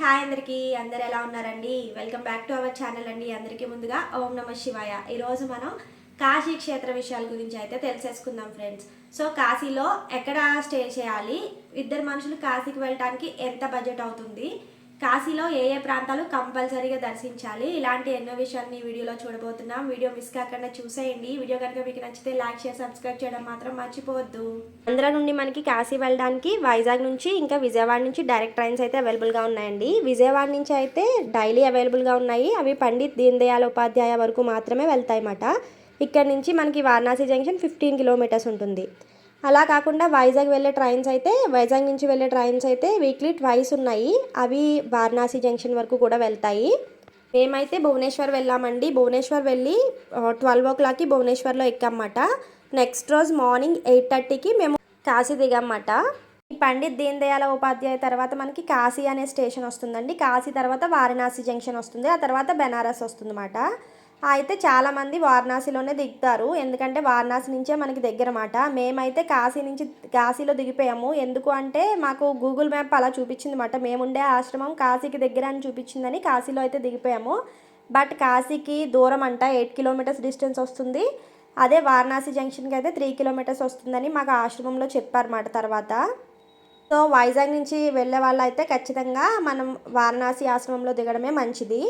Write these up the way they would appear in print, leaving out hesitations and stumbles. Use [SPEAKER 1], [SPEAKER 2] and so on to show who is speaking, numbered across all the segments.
[SPEAKER 1] Hi అందరు ఎలా ఉన్నారండి? Welcome back to our channel అండి. అందరికీ ముందుగా ఓం నమ శివాయ. ఈరోజు మనం కాశీ క్షేత్ర విషయాల గురించి అయితే తెలిసేసుకుందాం ఫ్రెండ్స్. సో కాశీలో ఎక్కడ స్టే చేయాలి, ఇద్దరు మనుషులు కాశీకి వెళ్ళడానికి ఎంత బడ్జెట్ అవుతుంది, కాశీలో ఏ ఏ ప్రాంతాలు కంపల్సరీగా దర్శించాలి, ఇలాంటి ఎన్నో విషయాన్ని ఈ వీడియోలో చూడబోతున్నాం. వీడియో మిస్ కాకుండా చూసేయండి. వీడియో కనుక మీకు నచ్చితే లైక్ షేర్ సబ్స్క్రైబ్ చేయడం మాత్రం మర్చిపోవద్దు. ఆంధ్ర నుండి మనకి కాశీ వెళ్ళడానికి వైజాగ్ నుంచి ఇంకా విజయవాడ నుంచి డైరెక్ట్ ట్రైన్స్ అయితే అవైలబుల్గా ఉన్నాయండి. విజయవాడ నుంచి అయితే డైలీ అవైలబుల్గా ఉన్నాయి. అవి పండిత్ దీన్ దయాళ్ ఉపాధ్యాయ వరకు మాత్రమే వెళ్తాయి అన్నమాట. ఇక్కడ నుంచి మనకి వారణాసి జంక్షన్ 15 కిలోమీటర్స్ ఉంటుంది. అలా కాకుండా వైజాగ్ నుంచి వెళ్ళే ట్రైన్స్ అయితే వీక్లీ ట్వైస్ ఉన్నాయి. అవి వారణాసి జంక్షన్ వరకు కూడా వెళ్తాయి. మేమైతే భువనేశ్వర్ వెళ్ళామండి. భువనేశ్వర్ వెళ్ళి 12 o'clockకి భువనేశ్వర్లో ఎక్కామన్నమాట. నెక్స్ట్ రోజు మార్నింగ్ 8:30కి మేము కాశీ దిగామన్నమాట. ఈ పండిత్ దీన్ దయాళ్ ఉపాధ్యాయ తర్వాత మనకి కాశీ అనే స్టేషన్ వస్తుందండి. కాశీ తర్వాత వారణాసి జంక్షన్ వస్తుంది. ఆ తర్వాత బెనారస్ వస్తుందన్నమాట. అయితే చాలామంది వారణాసిలోనే దిగుతారు, ఎందుకంటే వారణాసి నుంచే మనకి దగ్గర అన్నమాట. మేమైతే కాశీలో దిగిపోయాము. ఎందుకు అంటే మాకు గూగుల్ మ్యాప్ అలా చూపించింది అన్నమాట. మేముండే ఆశ్రమం కాశీకి దగ్గర అని చూపించిందని కాశీలో అయితే దిగిపోయాము. బట్ కాశీకి దూరం అంట, 8 కిలోమీటర్స్ డిస్టెన్స్ వస్తుంది. అదే వారణాసి జంక్షన్కి అయితే 3 కిలోమీటర్స్ వస్తుందని మాకు ఆశ్రమంలో చెప్పారన్నమాట తర్వాత. సో వైజాగ్ నుంచి వెళ్ళే వాళ్ళు అయితే ఖచ్చితంగా మనం వారణాసి ఆశ్రమంలో దిగడమే మంచిది.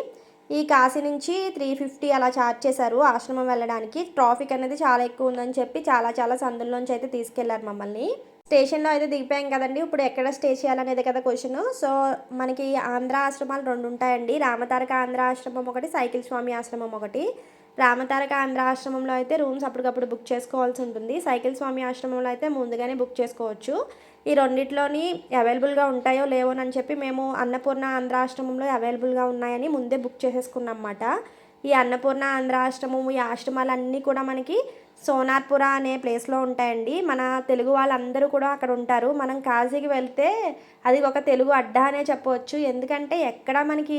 [SPEAKER 1] ఈ కాశీ నుంచి 350 అలా ఛార్జ్ చేశారు ఆశ్రమం వెళ్ళడానికి. ట్రాఫిక్ అనేది చాలా ఎక్కువ ఉందని చెప్పి చాలా సందుల్లోంచి అయితే తీసుకెళ్లారు మమ్మల్ని. స్టేషన్లో అయితే దిగిపోయాం కదండి. ఇప్పుడు ఎక్కడ స్టే చేయాలనేది కదా క్వశ్చన్. సో మనకి ఆంధ్ర ఆశ్రమాలు 2 ఉంటాయండి. రామతారక ఆంధ్ర ఆశ్రమం ఒకటి, సైకిల్ స్వామి ఆశ్రమం ఒకటి. రామతారక ఆంధ్ర ఆశ్రమంలో అయితే రూమ్స్ అప్పటికప్పుడు బుక్ చేసుకోవాల్సి ఉంటుంది. సైకిల్ స్వామి ఆశ్రమంలో అయితే ముందుగానే బుక్ చేసుకోవచ్చు. ఈ రెండిట్లోని అవైలబుల్గా ఉంటాయో లేవోనని చెప్పి మేము అన్నపూర్ణ ఆంధ్ర ఆశ్రమంలో అవైలబుల్గా ఉన్నాయని ముందే బుక్ చేసేసుకున్నాం అన్నమాట. ఈ అన్నపూర్ణ ఆంధ్ర ఆశ్రమం, ఈ ఆశ్రమాలన్నీ కూడా మనకి సోనార్పుర అనే ప్లేస్లో ఉంటాయండి. మన తెలుగు వాళ్ళందరూ కూడా అక్కడ ఉంటారు. మనం కాశీకి వెళ్తే అది ఒక తెలుగు అడ్డా అనే చెప్పవచ్చు. ఎందుకంటే ఎక్కడ మనకి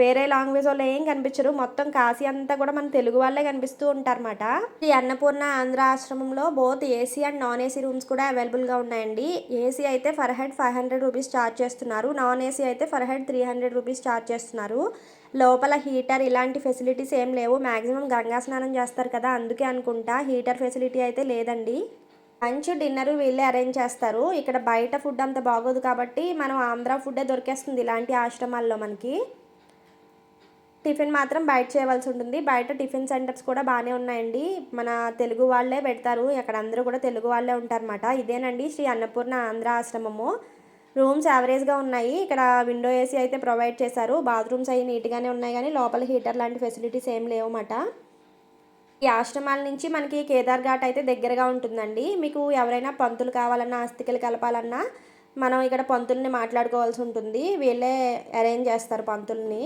[SPEAKER 1] వేరే లాంగ్వేజ్ వాళ్ళు ఏం కనిపించరు. మొత్తం కాశీ అంతా కూడా మన తెలుగు వాళ్ళే కనిపిస్తూ ఉంటారన్నమాట. ఈ అన్నపూర్ణ ఆంధ్ర ఆశ్రమంలో both AC and non AC rooms కూడా అవైలబుల్గా ఉన్నాయండి. ఏసీ అయితే పర్ హెడ్ 500 రూపీస్ ఛార్జ్ చేస్తున్నారు. నాన్ ఏసీ అయితే పర్ హెడ్ 300 రూపీస్ ఛార్జ్ చేస్తున్నారు. లోపల హీటర్ ఇలాంటి ఫెసిలిటీస్ ఏం లేవు. మ్యాక్సిమం గంగా స్నానం చేస్తారు కదా, అందుకే అనుకుంటా హీటర్ ఫెసిలిటీ అయితే లేదండి. లంచ్ డిన్నర్ వీళ్ళే అరేంజ్ చేస్తారు. ఇక్కడ బయట ఫుడ్ అంత బాగోదు కాబట్టి మనం ఆంధ్ర ఫుడ్డే దొరికేస్తుంది ఇలాంటి ఆశ్రమాల్లో మనకి. టిఫిన్ మాత్రం బయట చేయవలసి ఉంటుంది. బయట టిఫిన్ సెంటర్స్ కూడా బాగానే ఉన్నాయండి. మన తెలుగు వాళ్ళే పెడతారు. అక్కడ అందరూ కూడా తెలుగు వాళ్ళే ఉంటారన్నమాట. ఇదేనండి శ్రీ అన్నపూర్ణ ఆంధ్ర ఆశ్రమము. రూమ్స్ యావరేజ్గా ఉన్నాయి. ఇక్కడ విండో ఏసీ అయితే ప్రొవైడ్ చేశారు. బాత్రూమ్స్ అవి నీట్గానే ఉన్నాయి, కానీ లోపల హీటర్ లాంటి ఫెసిలిటీస్ ఏం లేవన్నమాట. ఈ ఆశ్రమాల నుంచి మనకి కేదార్ ఘాట్ అయితే దగ్గరగా ఉంటుందండి. మీకు ఎవరైనా పంతులు కావాలన్నా, అస్థికలు కలపాలన్నా మనం ఇక్కడ పంతుల్ని మాట్లాడుకోవాల్సి ఉంటుంది. వీళ్ళే అరేంజ్ చేస్తారు పంతుల్ని.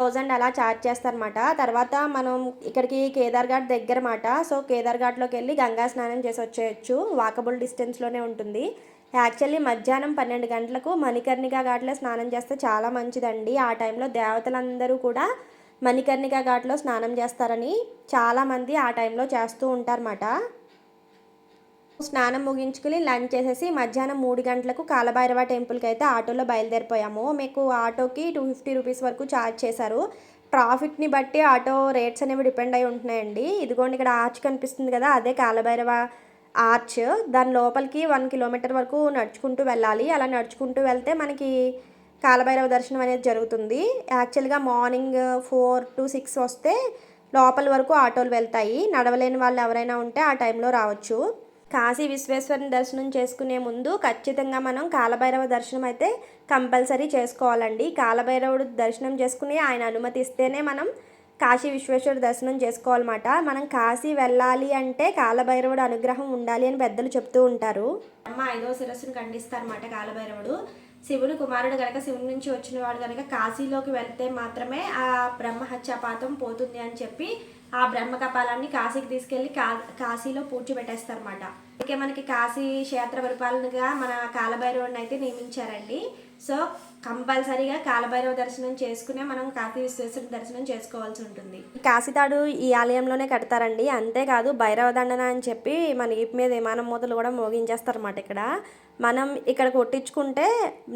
[SPEAKER 1] 1000 అలా ఛార్జ్ చేస్తారన్నమాట. తర్వాత మనం ఇక్కడికి కేదార్ ఘాట్ దగ్గర మాట. సో కేదార్ ఘాట్లోకి వెళ్ళి గంగా స్నానం చేసి వచ్చేయచ్చు. వాకబుల్ డిస్టెన్స్లోనే ఉంటుంది. యాక్చువల్లీ మధ్యాహ్నం 12 గంటలకు మణికర్ణికా ఘాట్లో స్నానం చేస్తే చాలా మంచిదండి. ఆ టైంలో దేవతలందరూ కూడా మణికర్ణికా ఘాట్లో స్నానం చేస్తారని చాలామంది ఆ టైంలో చేస్తూ ఉంటారన్నమాట. స్నానం ముగించుకుని లంచ్ చేసేసి మధ్యాహ్నం 3 గంటలకు కాలభైరవ టెంపుల్కి అయితే ఆటోలో బయలుదేరిపోయాము. మీకు ఆటోకి 250 రూపీస్ వరకు ఛార్జ్ చేశారు. ట్రాఫిక్ని బట్టి ఆటో రేట్స్ అనేవి డిపెండ్ అయి ఉంటున్నాయండి. ఇదిగోండి ఇక్కడ ఆర్చ్ కనిపిస్తుంది కదా, అదే కాలభైరవ ఆర్చ్. దాని లోపలికి 1 కిలోమీటర్ వరకు నడుచుకుంటూ వెళ్ళాలి. అలా నడుచుకుంటూ వెళ్తే మనకి కాలభైరవ దర్శనం అనేది జరుగుతుంది. యాక్చువల్గా మార్నింగ్ 4 to 6 వస్తే లోపల వరకు ఆటోలు వెళ్తాయి. నడవలేని వాళ్ళు ఎవరైనా ఉంటే ఆ టైంలో రావచ్చు. కాశీ విశ్వేశ్వరుని దర్శనం చేసుకునే ముందు ఖచ్చితంగా మనం కాలభైరవ దర్శనం అయితే కంపల్సరీ చేసుకోవాలండి. కాలభైరవుడు దర్శనం చేసుకుని ఆయన అనుమతి ఇస్తేనే మనం కాశీ విశ్వేశ్వరుడు దర్శనం చేసుకోవాలన్నమాట. మనం కాశీ వెళ్ళాలి అంటే కాలభైరవుడు అనుగ్రహం ఉండాలి అని పెద్దలు చెప్తూ ఉంటారు. 5వ శిరస్సును ఖండిస్తారన్నమాట కాలభైరవుడు. శివుని కుమారుడు కనుక, శివుని నుంచి వచ్చిన వాడు కనుక కాశీలోకి వెళ్తే మాత్రమే ఆ బ్రహ్మహత్యాపాతం పోతుంది అని చెప్పి ఆ బ్రహ్మ కపాలాన్ని కాశీకి తీసుకెళ్ళి కాశీలో పూడ్చిపెట్టేస్తారన్నమాట. అందుకే మనకి కాశీ క్షేత్ర పరిపాలనగా మన కాలభైరవుడిని అయితే నియమించారండి. సో కంపల్సరీగా కాలభైరవ దర్శనం చేసుకునే మనం కాశీ విశ్వేశ్వర దర్శనం చేసుకోవాల్సి ఉంటుంది. కాశీతాడు ఈ ఆలయంలోనే కడతారండి. అంతేకాదు భైరవ దండన అని చెప్పి మన ఈపు మీద విమానం మూతలు కూడా మోగించేస్తారన్నమాట. ఇక్కడ మనం ఇక్కడ కొట్టించుకుంటే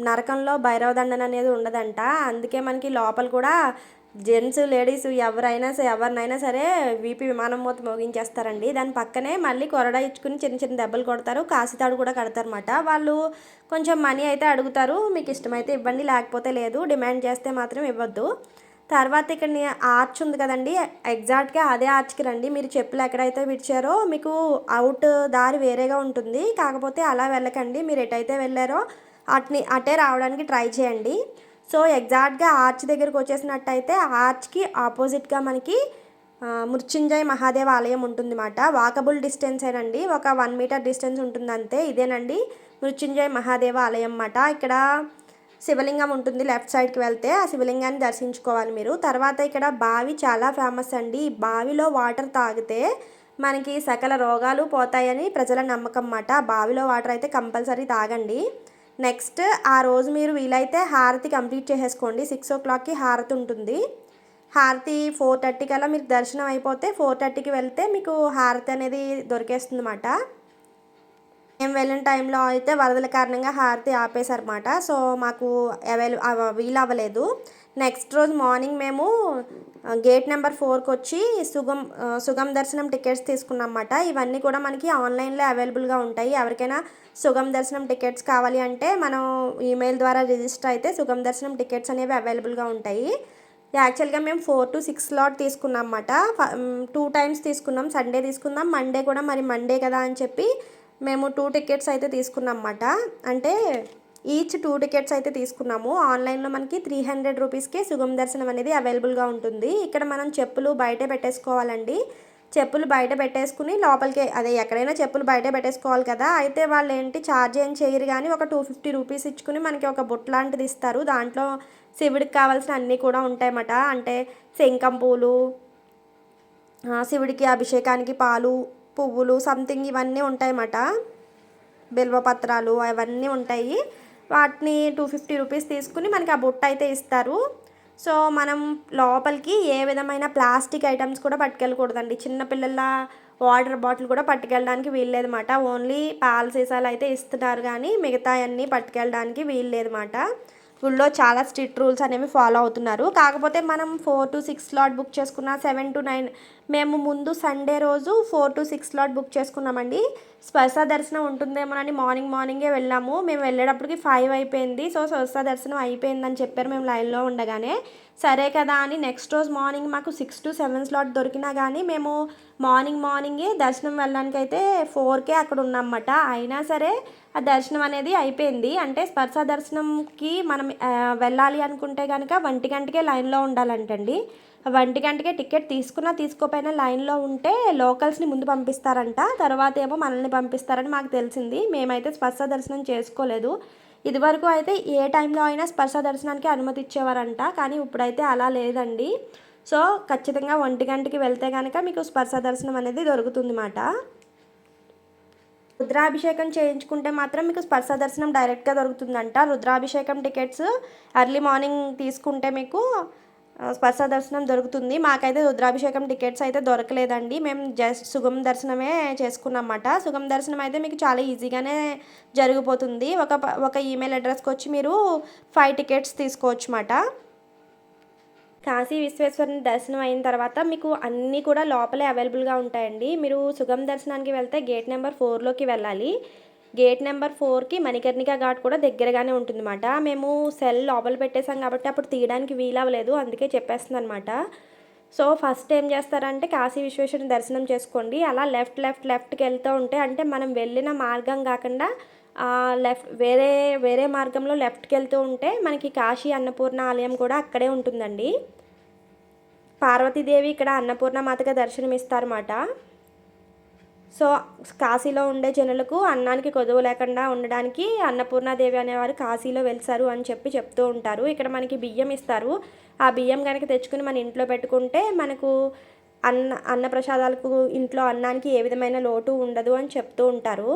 [SPEAKER 1] నరకంలో భైరవ దండన అనేది ఉండదంట. అందుకే మనకి లోపల కూడా జెంట్స్ లేడీస్ ఎవరినైనా సరే వీపీ విమానం మూత మోగించేస్తారండి. దాని పక్కనే మళ్ళీ కొరడా ఇచ్చుకుని చిన్న చిన్న దెబ్బలు కొడతారు. కాశీతాడు కూడా కడతారన్నమాట. వాళ్ళు కొంచెం మనీ అయితే అడుగుతారు, మీకు ఇష్టమైతే ఇవ్వండి లేకపోతే లేదు, డిమాండ్ చేస్తే మాత్రం ఇవ్వద్దు. తర్వాత ఇక్కడ ఆర్చ్ ఉంది కదండి, ఎగ్జాక్ట్గా అదే ఆర్చ్కి రండి. మీరు చెప్పులు ఎక్కడైతే విడిచారో మీకు అవుట్ దారి వేరేగా ఉంటుంది, కాకపోతే అలా వెళ్ళకండి. మీరు ఎటైతే వెళ్ళారో అటే రావడానికి ట్రై చేయండి. సో ఎగ్జాక్ట్గా ఆర్చ్ దగ్గరకు వచ్చేసినట్టయితే ఆర్చ్కి ఆపోజిట్గా మనకి మృత్యుంజయ మహాదేవ ఆలయం ఉంటుందన్నమాట. వాకబుల్ డిస్టెన్స్ ఏనండి, ఒక 1 మీటర్ డిస్టెన్స్ ఉంటుంది అంతే. ఇదేనండి మృత్యుంజయ మహాదేవ ఆలయం అన్నమాట. ఇక్కడ శివలింగం ఉంటుంది, లెఫ్ట్ సైడ్కి వెళ్తే ఆ శివలింగాన్ని దర్శించుకోవాలి మీరు. తర్వాత ఇక్కడ బావి చాలా ఫేమస్ అండి. ఈ బావిలో వాటర్ తాగితే మనకి సకల రోగాలు పోతాయని ప్రజల నమ్మకం అన్నమాట. బావిలో వాటర్ అయితే కంపల్సరీ తాగండి. నెక్స్ట్ ఆ రోజు మీరు వీలైతే హారతి కంప్లీట్ చేసేసుకోండి. 6 o'clockకి హారతి ఉంటుంది. హారతి 4:30 కల్లా మీకు దర్శనం అయిపోతే 4:30కి వెళ్తే మీకు హారతి అనేది దొరికేస్తుంది అన్నమాట. మేము వెళ్ళిన టైంలో అయితే వరదల కారణంగా హారతి ఆపేశారన్నమాట. సో మాకు వీలు అవ్వలేదు. నెక్స్ట్ రోజు మార్నింగ్ మేము గేట్ నెంబర్ 4కి వచ్చి సుగం దర్శనం టికెట్స్ తీసుకున్నాం అన్నమాట. ఇవన్నీ కూడా మనకి ఆన్లైన్లో అవైలబుల్గా ఉంటాయి. ఎవరికైనా సుగం దర్శనం టికెట్స్ కావాలి అంటే మనం ఈమెయిల్ ద్వారా రిజిస్టర్ అయితే సుగం దర్శనం టికెట్స్ అనేవి అవైలబుల్గా ఉంటాయి. యాక్చువల్గా మేము 4 to 6 స్లాట్ తీసుకున్నాం అన్నమాట. 2 times తీసుకున్నాం, సండే తీసుకున్నాం, మండే కూడా. మరి మండే కదా అని చెప్పి మేము 2 tickets అయితే తీసుకున్నాం అన్నమాట. అంటే ఈచ్ 2 tickets అయితే తీసుకున్నాము. ఆన్లైన్లో మనకి 300 రూపీస్కే సుగం దర్శనం అనేది అవైలబుల్గా ఉంటుంది. ఇక్కడ మనం చెప్పులు బయటే పెట్టేసుకోవాలండి. చెప్పులు బయట పెట్టేసుకుని లోపలికి ఎక్కడైనా చెప్పులు బయట పెట్టేసుకోవాలి కదా. అయితే వాళ్ళు ఏంటి ఛార్జ్ ఏం చేయరు కానీ ఒక 250 రూపీస్ ఇచ్చుకుని మనకి ఒక బుట్ట లాంటిది ఇస్తారు. దాంట్లో శివుడికి కావాల్సిన అన్నీ కూడా ఉంటాయన్నమాట. అంటే శంఖం పూలు, శివుడికి అభిషేకానికి పాలు, పువ్వులు, సంథింగ్ ఇవన్నీ ఉంటాయన్నమాట. బిల్వపత్రాలు అవన్నీ ఉంటాయి. వాటిని 250 రూపీస్ తీసుకుని మనకి ఆ బుట్ట అయితే ఇస్తారు. సో మనం లోపలికి ఏ విధమైన ప్లాస్టిక్ ఐటమ్స్ కూడా పట్టుకెళ్ళకూడదండి. చిన్నపిల్లల వాటర్ బాటిల్ కూడా పట్టుకెళ్ళడానికి వీల్లేదన్నమాట. ఓన్లీ పాల సీసాలు అయితే ఇస్తున్నారు కానీ మిగతా అన్నీ పట్టుకెళ్ళడానికి వీల్లేదన్నమాట. గుళ్ళో చాలా స్ట్రిక్ట్ రూల్స్ అనేవి ఫాలో అవుతున్నారు. కాకపోతే మనం 4 to 6 స్లాట్ బుక్ చేసుకున్న 7 to 9 మేము ముందు సండే రోజు 4 to 6 స్లాట్ బుక్ చేసుకున్నామండి. స్పర్శ దర్శనం ఉంటుందేమోనని మార్నింగే వెళ్ళాము. మేము వెళ్ళేటప్పటికి 5 అయిపోయింది. సో స్పర్శ దర్శనం అయిపోయిందని చెప్పారు మేము లైన్లో ఉండగానే. సరే కదా అని నెక్స్ట్ రోజు మార్నింగ్ మాకు 6 to 7 స్లాట్ దొరికినా కానీ మేము మార్నింగే దర్శనం వెళ్ళడానికి అయితే 4కే అక్కడ ఉన్నామన్నమాట. అయినా సరే ఆ దర్శనం అనేది అయిపోయింది. అంటే స్పర్శ దర్శనంకి మనం వెళ్ళాలి అనుకుంటే కనుక 1 గంటకే లైన్లో ఉండాలంటండి. 1 గంటకే టికెట్ తీసుకున్నా తీసుకోపోయినా లైన్లో ఉంటే లోకల్స్ని ముందు పంపిస్తారంట, తర్వాత ఏమో మనల్ని పంపిస్తారని మాకు తెలిసింది. మేమైతే స్పర్శ దర్శనం చేసుకోలేదు. ఇదివరకు అయితే ఏ టైంలో అయినా స్పర్శ దర్శనానికి అనుమతి ఇచ్చేవారంట, కానీ ఇప్పుడైతే అలా లేదండి. సో ఖచ్చితంగా 1 గంటకి వెళ్తే కనుక మీకు స్పర్శ దర్శనం అనేది దొరుకుతుంది అన్నమాట. రుద్రాభిషేకం చేయించుకుంటే మాత్రం మీకు స్పర్శ దర్శనం డైరెక్ట్గా దొరుకుతుందంట. రుద్రాభిషేకం టికెట్స్ ఎర్లీ మార్నింగ్ తీసుకుంటే మీకు స్పర్శ దర్శనం దొరుకుతుంది. మాకైతే రుద్రాభిషేకం టికెట్స్ అయితే దొరకలేదండి. మేము జస్ట్ సుగం దర్శనమే చేసుకున్నమాట. సుగం దర్శనం అయితే మీకు చాలా ఈజీగానే జరిగిపోతుంది. ఒక ఈమెయిల్ అడ్రస్కి వచ్చి మీరు 5 tickets తీసుకోవచ్చు అన్నమాట. కాశీ విశ్వేశ్వరుని దర్శనం అయిన తర్వాత మీకు అన్నీ కూడా లోపలే అవైలబుల్గా ఉంటాయండి. మీరు సుగం దర్శనానికి వెళ్తే గేట్ నెంబర్ 4లోకి వెళ్ళాలి. గేట్ నెంబర్ 4కి మణికర్ణిక ఘాట్ కూడా దగ్గరగానే ఉంటుందన్నమాట. మేము సెల్ లోపల పెట్టేసాం కాబట్టి అప్పుడు తీయడానికి వీలవ్వలేదు, అందుకే చెప్పేస్తుంది అనమాట. సో ఫస్ట్ ఏం చేస్తారంటే కాశీ విశ్వేశ్వరుని దర్శనం చేసుకోండి. అలా లెఫ్ట్కి వెళ్తూ ఉంటే, అంటే మనం వెళ్ళిన మార్గం కాకుండా వేరే మార్గంలో లెఫ్ట్కి వెళ్తూ ఉంటే మనకి కాశీ అన్నపూర్ణ ఆలయం కూడా అక్కడే ఉంటుందండి. పార్వతీదేవి ఇక్కడ అన్నపూర్ణ మాతగా దర్శనమిస్తారన్నమాట. సో కాశీలో ఉండే జనులకు అన్నానికి కొదువు లేకుండా ఉండడానికి అన్నపూర్ణాదేవి అనేవారు కాశీలో వెలిసారు అని చెప్తూ ఉంటారు. ఇక్కడ మనకి బియ్యం ఇస్తారు. ఆ బియ్యం కనుక తెచ్చుకుని మన ఇంట్లో పెట్టుకుంటే మనకు అన్న ప్రసాదాలకు ఇంట్లో అన్నానికి ఏ విధమైన లోటు ఉండదు అని చెప్తూ ఉంటారు.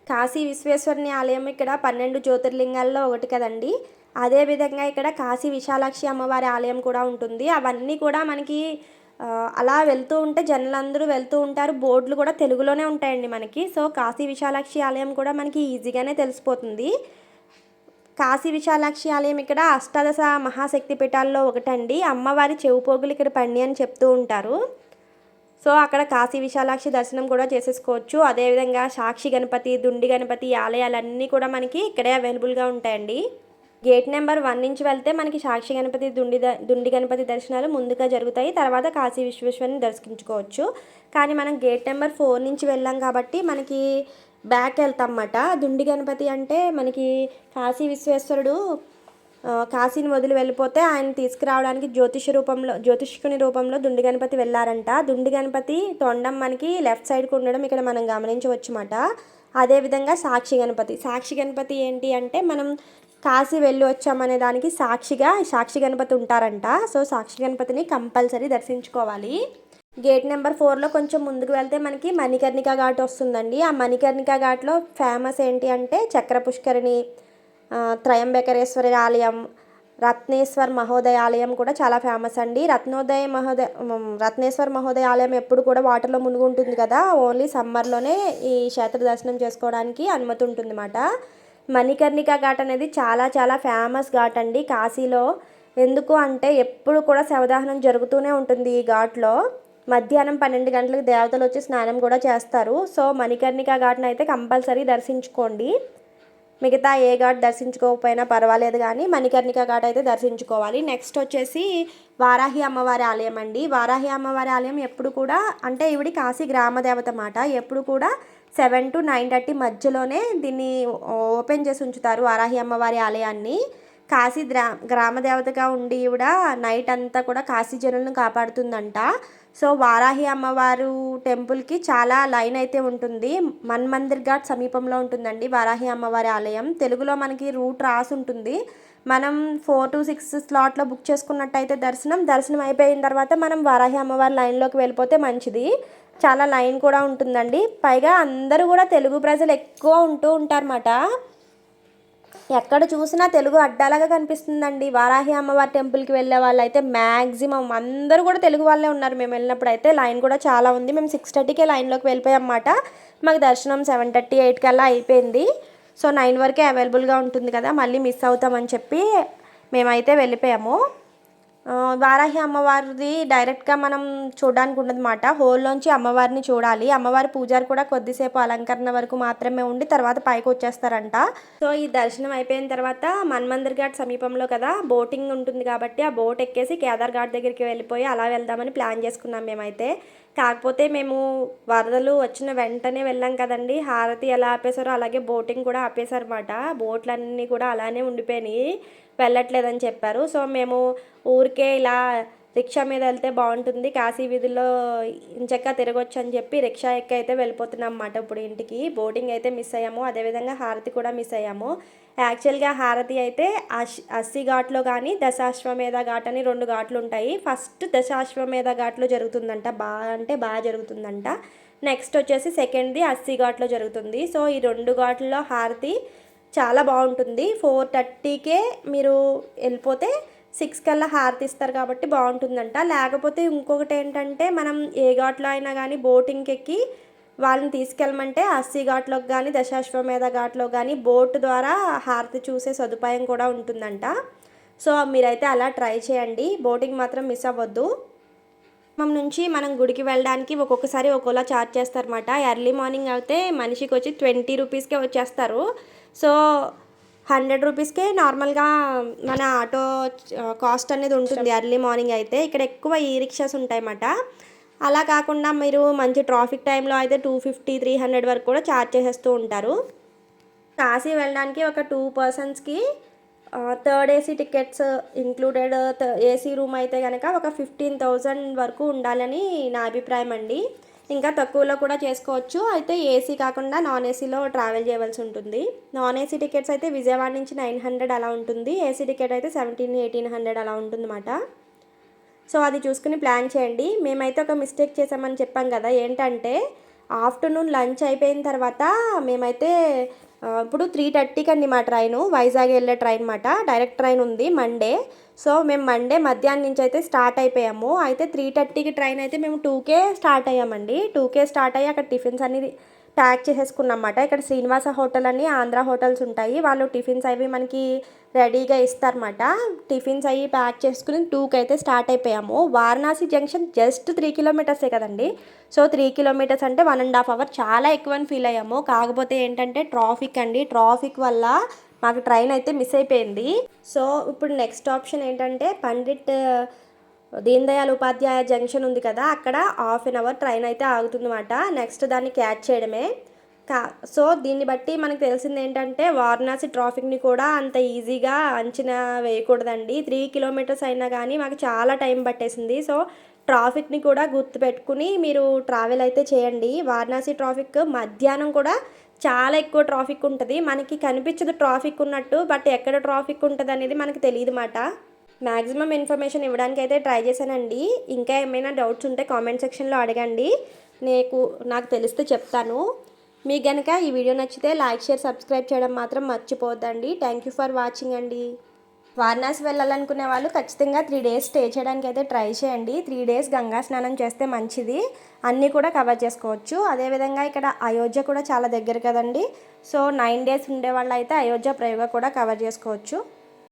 [SPEAKER 1] కాశీ విశ్వేశ్వరుని ఆలయం ఇక్కడ 12 జ్యోతిర్లింగాల్లో ఒకటి కదండి. అదేవిధంగా ఇక్కడ కాశీ విశాలాక్షి అమ్మవారి ఆలయం కూడా ఉంటుంది. అవన్నీ కూడా మనకి అలా వెళ్తూ ఉంటే జనులందరూ వెళ్తూ ఉంటారు. బోర్డులు కూడా తెలుగులోనే ఉంటాయండి మనకి. సో కాశీ విశాలాక్షి ఆలయం కూడా మనకి ఈజీగానే తెలిసిపోతుంది. కాశీ విశాలాక్షి ఆలయం ఇక్కడ అష్టాదశ మహాశక్తి పీఠాల్లో ఒకటండి. అమ్మవారి చెవుపోగులు ఇక్కడ పండి అని చెప్తూ ఉంటారు. సో అక్కడ కాశీ విశాలాక్షి దర్శనం కూడా చేసేసుకోవచ్చు. అదేవిధంగా సాక్షి గణపతి, దుండి గణపతి ఆలయాలన్నీ కూడా మనకి ఇక్కడే అవైలబుల్గా ఉంటాయండి. గేట్ నెంబర్ 1 నుంచి వెళ్తే మనకి సాక్షి గణపతి, దుండి గణపతి దర్శనాలు ముందుగా జరుగుతాయి. తర్వాత కాశీ విశ్వేశ్వరుని దర్శించుకోవచ్చు. కానీ మనం గేట్ నెంబర్ 4 నుంచి వెళ్ళాం కాబట్టి మనకి బ్యాక్ వెళ్తాం అన్నమాట. దుండి గణపతి అంటే మనకి కాశీ విశ్వేశ్వరుడు కాశీని వదిలి వెళ్ళిపోతే ఆయన తీసుకురావడానికి జ్యోతిష్కుని రూపంలో దుండి గణపతి వెళ్ళారంట. దుండి గణపతి తొండం మనకి లెఫ్ట్ సైడ్కి ఉండడం ఇక్కడ మనం గమనించవచ్చు అన్నమాట. అదేవిధంగా సాక్షి గణపతి ఏంటి అంటే మనం కాశీ వెళ్ళి వచ్చామనే దానికి సాక్షి గణపతి ఉంటారంట. సో సాక్షి గణపతిని కంపల్సరీ దర్శించుకోవాలి. గేట్ నెంబర్ 4లో కొంచెం ముందుకు వెళ్తే మనకి మణికర్ణిక ఘాట్ వస్తుందండి. ఆ మణికర్ణిక ఘాట్లో ఫేమస్ ఏంటి అంటే చక్ర పుష్కరిణి, త్రయంబకేశ్వరి ఆలయం, రత్నేశ్వర్ మహోదయ ఆలయం కూడా చాలా ఫేమస్ అండి. రత్నేశ్వర్ మహోదయ ఆలయం ఎప్పుడు కూడా వాటర్లో మునిగి ఉంటుంది కదా. ఓన్లీ సమ్మర్లోనే ఈ క్షేత్ర దర్శనం చేసుకోవడానికి అనుమతి ఉంటుంది అన్నమాట. మణికర్ణిక ఘాట్ అనేది చాలా చాలా ఫేమస్ ఘాట్ అండి కాశీలో. ఎందుకు అంటే ఎప్పుడు కూడా శవదహనం జరుగుతూనే ఉంటుంది ఈ ఘాట్లో. మధ్యాహ్నం 12 గంటలకు దేవతలు వచ్చి స్నానం కూడా చేస్తారు. సో మణికర్ణిక ఘాట్ని అయితే కంపల్సరీ దర్శించుకోండి. మిగతా ఏ ఘాట్ దర్శించుకోకపోయినా పర్వాలేదు, కానీ మణికర్ణిక ఘాట్ అయితే దర్శించుకోవాలి. నెక్స్ట్ వచ్చేసి వారాహి అమ్మవారి ఆలయం అండి. వారాహి అమ్మవారి ఆలయం ఎప్పుడు కూడా అంటే ఈవిడి కాశీ గ్రామ దేవత మాట. ఎప్పుడు కూడా 7 to 9:30 మధ్యలోనే దీన్ని ఓపెన్ చేసి ఉంచుతారు వారాహి అమ్మవారి ఆలయాన్ని. కాశీ గ్రామ దేవతగా ఉండి ఈవిడ నైట్ అంతా కూడా కాశీ జనులను కాపాడుతుందంట. సో వారాహి అమ్మవారు టెంపుల్కి చాలా లైన్ అయితే ఉంటుంది. మన్మందిర్ ఘాట్ సమీపంలో ఉంటుందండి వారాహి అమ్మవారి ఆలయం. తెలుగులో మనకి రూట్ రాసి ఉంటుంది. మనం 4 to 6 స్లాట్లో బుక్ చేసుకున్నట్టయితే దర్శనం అయిపోయిన తర్వాత మనం వారాహి అమ్మవారి లైన్లోకి వెళ్ళిపోతే మంచిది. చాలా లైన్ కూడా ఉంటుందండి. పైగా అందరూ కూడా తెలుగు ప్రజలు ఎక్కువ ఉంటూ ఉంటారన్నమాట. ఎక్కడ చూసినా తెలుగు అడ్డాలాగా కనిపిస్తుందండి. వారాహి అమ్మవారి టెంపుల్కి వెళ్ళే వాళ్ళు అయితే మ్యాక్సిమం అందరూ కూడా తెలుగు వాళ్ళే ఉన్నారు. మేము వెళ్ళినప్పుడు అయితే లైన్ కూడా చాలా ఉంది. మేము 6:30కే లైన్లోకి వెళ్ళిపోయాం అన్నమాట. మాకు దర్శనం 7:30, 8 కల్లా అయిపోయింది. సో 9 వరకే అవైలబుల్గా ఉంటుంది కదా, మళ్ళీ మిస్ అవుతామని చెప్పి మేమైతే వెళ్ళిపోయాము. వారాహి అమ్మవారిది డైరెక్ట్గా మనం చూడడానికి ఉండదన్నమాట. హోల్లోంచి అమ్మవారిని చూడాలి. అమ్మవారి పూజారి కూడా కొద్దిసేపు అలంకరణ వరకు మాత్రమే ఉండి తర్వాత పైకి వచ్చేస్తారంట. సో ఈ దర్శనం అయిపోయిన తర్వాత మన్మందిర్ ఘాట్ సమీపంలో కదా బోటింగ్ ఉంటుంది కాబట్టి ఆ బోట్ ఎక్కేసి కేదార్ ఘాట్ దగ్గరికి వెళ్ళిపోయి అలా వెళ్దామని ప్లాన్ చేసుకున్నాం మేమైతే. కాకపోతే మేము వరదలు వచ్చిన వెంటనే వెళ్ళాం కదండి. హారతి ఎలా ఆపేశారో అలాగే బోటింగ్ కూడా ఆపేశారన్నమాట. బోట్లన్నీ కూడా అలానే ఉండిపోయినాయి, వెళ్ళట్లేదని చెప్పారు. సో మేము ఊరికే ఇలా రిక్షా మీద వెళ్తే బాగుంటుంది, కాశీ వీధుల్లో ఇంచక్క తిరగొచ్చు అని చెప్పి రిక్షా ఎక్కి అయితే వెళ్ళిపోతున్నాం అన్నమాట ఇప్పుడు ఇంటికి. బోటింగ్ అయితే మిస్ అయ్యాము, అదేవిధంగా హారతి కూడా మిస్ అయ్యాము. యాక్చువల్గా హారతి అయితే 80 ఘాట్లో కానీ దశాశ్వమేధ ఘాట్ అని 2 ఘాట్లు ఉంటాయి. ఫస్ట్ దశాశ్వమేధ ఘాట్లో జరుగుతుందంట, బాగా జరుగుతుందంట. నెక్స్ట్ వచ్చేసి సెకండ్ది 80 ఘాట్లో జరుగుతుంది. సో ఈ 2 ఘాట్లలో హారతి చాలా బాగుంటుంది. 4:30కే మీరు వెళ్ళిపోతే 6 కల్లా హారతి ఇస్తారు కాబట్టి బాగుంటుందంట. లేకపోతే ఇంకొకటి ఏంటంటే మనం ఏ ఘాట్లో అయినా కానీ బోటింగ్కి ఎక్కి వాళ్ళని తీసుకెళ్ళమంటే 80 ఘాట్లోకి కానీ దశాశ్వమేధ ఘాట్లో కానీ బోట్ ద్వారా హారతి చూసే సదుపాయం కూడా ఉంటుందంట. సో మీరైతే అలా ట్రై చేయండి, బోటింగ్ మాత్రం మిస్ అవ్వద్దు. నుంచి మనం గుడికి వెళ్ళడానికి ఒక్కొక్కసారి ఒక్కోలా ఛార్జ్ చేస్తారన్నమాట. ఎర్లీ మార్నింగ్ అయితే మనిషికి వచ్చి 20 రూపీస్కే వచ్చేస్తారు. సో 100 రూపీస్కే నార్మల్గా మన ఆటో కాస్ట్ అనేది ఉంటుంది ఎర్లీ మార్నింగ్ అయితే. ఇక్కడ ఎక్కువ ఈ రిక్షాస్ ఉంటాయన్నమాట. అలా కాకుండా మీరు మంచి ట్రాఫిక్ టైంలో అయితే 250, 300 వరకు కూడా ఛార్జ్ చేసేస్తూ ఉంటారు. కాశీ వెళ్ళడానికి ఒక 2 పర్సన్స్కి third AC tickets included AC room అయితే కనుక ఒక 15,000 వరకు ఉండాలని నా అభిప్రాయం అండి. ఇంకా తక్కువలో కూడా చేసుకోవచ్చు. అయితే ఏసీ కాకుండా నాన్ ఏసీలో ట్రావెల్ చేయవలసి ఉంటుంది. నాన్ ఏసీ టికెట్స్ అయితే విజయవాడ నుంచి 900 అలా ఉంటుంది. ఏసీ టికెట్ అయితే 1700-1800 అలా ఉంటుందన్నమాట. సో అది చూసుకుని ప్లాన్ చేయండి. మేమైతే ఒక మిస్టేక్ చేసామని చెప్పాం కదా, ఏంటంటే ఆఫ్టర్నూన్ లంచ్ అయిపోయిన తర్వాత మేమైతే ఇప్పుడు 3:30కి అండి మా ట్రైను, వైజాగ్ వెళ్ళే ట్రైన్ మాట. డైరెక్ట్ ట్రైన్ ఉంది మండే. సో మేము మండే మధ్యాహ్నం నుంచి అయితే స్టార్ట్ అయిపోయాము. అయితే 3:30కి ట్రైన్ అయితే మేము 2కే స్టార్ట్ అయ్యామండి. 2కే స్టార్ట్ అయ్యి అక్కడ టిఫిన్స్ అన్ని ప్యాక్ చేసేసుకున్నమాట. ఇక్కడ శ్రీనివాస హోటల్ అని ఆంధ్ర హోటల్స్ ఉంటాయి. వాళ్ళు టిఫిన్స్ అవి మనకి రెడీగా ఇస్తారన్నమాట. టిఫిన్స్ అవి ప్యాక్ చేసుకుని 2కి అయితే స్టార్ట్ అయిపోయాము. వారణాసి జంక్షన్ జస్ట్ 3 కిలోమీటర్సే కదండి. సో 3 కిలోమీటర్స్ అంటే 1.5 అవర్ చాలా ఎక్కువ అని ఫీల్ అయ్యాము. కాకపోతే ఏంటంటే ట్రాఫిక్ అండి. ట్రాఫిక్ వల్ల మాకు ట్రైన్ అయితే మిస్ అయిపోయింది. సో ఇప్పుడు నెక్స్ట్ ఆప్షన్ ఏంటంటే పండిట్ దీన్ దయాళ్ ఉపాధ్యాయ జంక్షన్ ఉంది కదా, అక్కడ హాఫ్ అన్ అవర్ ట్రైన్ అయితే ఆగుతుందన్నమాట. నెక్స్ట్ దాన్ని క్యాచ్ చేయడమే. సో దీన్ని బట్టి మనకు తెలిసింది ఏంటంటే వారణాసి ట్రాఫిక్ని కూడా అంత ఈజీగా అంచనా వేయకూడదండి. 3 కిలోమీటర్స్ అయినా కానీ మాకు చాలా టైం పట్టేసింది. సో ట్రాఫిక్ని కూడా గుర్తుపెట్టుకుని మీరు ట్రావెల్ అయితే చేయండి. వారణాసి ట్రాఫిక్ మధ్యాహ్నం కూడా చాలా ఎక్కువ ట్రాఫిక్ ఉంటుంది. మనకి కనిపించదు ట్రాఫిక్ ఉన్నట్టు, బట్ ఎక్కడ ట్రాఫిక్ ఉంటుంది అనేది మనకు తెలియదు మాట. మ్యాక్సిమం ఇన్ఫర్మేషన్ ఇవ్వడానికి అయితే ట్రై చేశానండి. ఇంకా ఏమైనా డౌట్స్ ఉంటే కామెంట్ సెక్షన్లో అడగండి, నాకు తెలిస్తే చెప్తాను. మీకు కనుక ఈ వీడియో నచ్చితే లైక్, షేర్, సబ్స్క్రైబ్ చేయడం మాత్రం మర్చిపోద్దండి. థ్యాంక్ యూ ఫర్ వాచింగ్ అండి. వారణాసి వెళ్ళాలనుకునే వాళ్ళు ఖచ్చితంగా 3 డేస్ స్టే చేయడానికి అయితే ట్రై చేయండి. 3 డేస్ గంగా స్నానం చేస్తే మంచిది. అన్నీ కూడా కవర్ చేసుకోవచ్చు. అదేవిధంగా ఇక్కడ అయోధ్య కూడా చాలా దగ్గర కదండి. సో 9 డేస్ ఉండే వాళ్ళు అయితే అయోధ్య ప్రయోగ కూడా కవర్ చేసుకోవచ్చు.